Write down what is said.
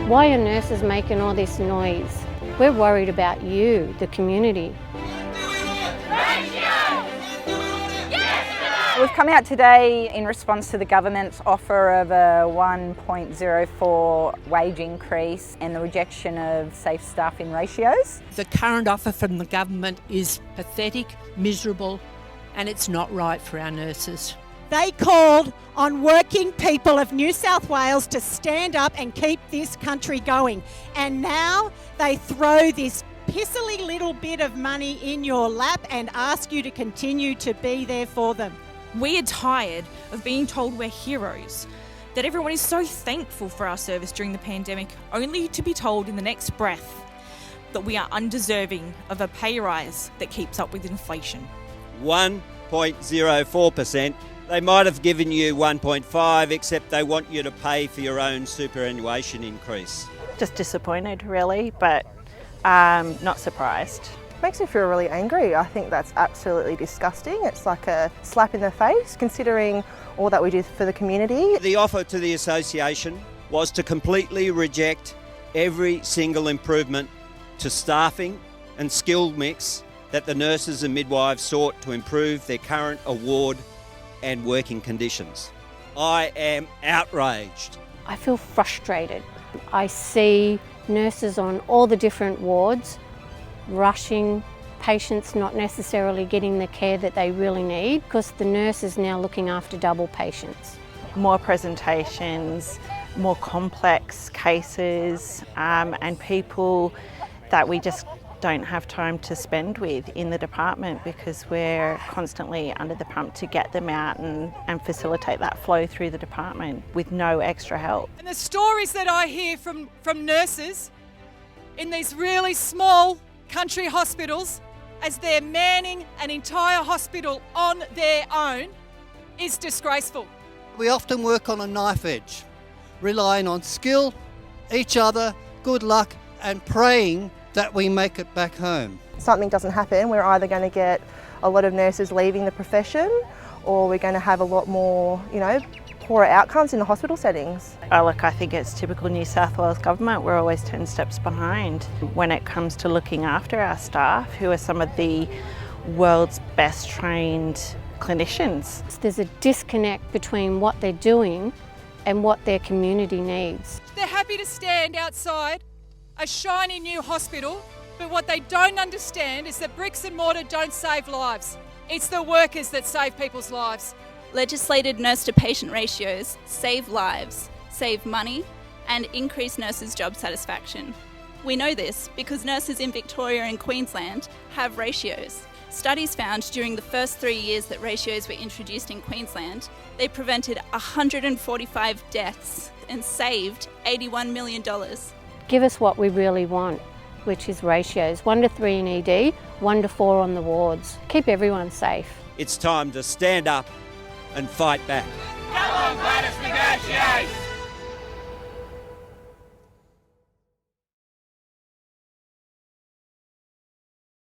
Why are nurses making all this noise? We're worried about you, the community. We've come out today in response to the government's offer of a 1.04 wage increase and the rejection of safe staffing ratios. The current offer from the government is pathetic, miserable, and it's not right for our nurses. They called on working people of New South Wales to stand up and keep this country going. And now they throw this pissily little bit of money in your lap and ask you to continue to be there for them. We are tired of being told we're heroes, that everyone is so thankful for our service during the pandemic, only to be told in the next breath that we are undeserving of a pay rise that keeps up with inflation. 1.04%. They might have given you 1.5, except they want you to pay for your own superannuation increase. Just disappointed, really, but not surprised. Makes me feel really angry. I think that's absolutely disgusting. It's like a slap in the face, considering all that we do for the community. The offer to the association was to completely reject every single improvement to staffing and skill mix that the nurses and midwives sought to improve their current award and working conditions. I am outraged. I feel frustrated. I see nurses on all the different wards rushing patients, not necessarily getting the care that they really need, because the nurse is now looking after double patients. More presentations, more complex cases, and people that we just don't have time to spend with in the department because we're constantly under the pump to get them out and facilitate that flow through the department with no extra help. And the stories that I hear from nurses in these really small country hospitals as they're manning an entire hospital on their own is disgraceful. We often work on a knife edge, relying on skill, each other, good luck, and praying that we make it back home. Something doesn't happen, we're either going to get a lot of nurses leaving the profession, or we're going to have a lot more, poorer outcomes in the hospital settings. Oh, look, I think it's typical New South Wales government. We're always 10 steps behind when it comes to looking after our staff, who are some of the world's best trained clinicians. There's a disconnect between what they're doing and what their community needs. They're happy to stand outside a shiny new hospital, but what they don't understand is that bricks and mortar don't save lives. It's the workers that save people's lives. Legislated nurse-to-patient ratios save lives, save money, and increase nurses' job satisfaction. We know this because nurses in Victoria and Queensland have ratios. Studies found during the first 3 years that ratios were introduced in Queensland, they prevented 145 deaths and saved $81 million. Give us what we really want, which is ratios, 1 to 3 in ED, 1 to 4 on the wards. Keep everyone safe. It's time to stand up and fight back. Come on, Gladys, negotiate!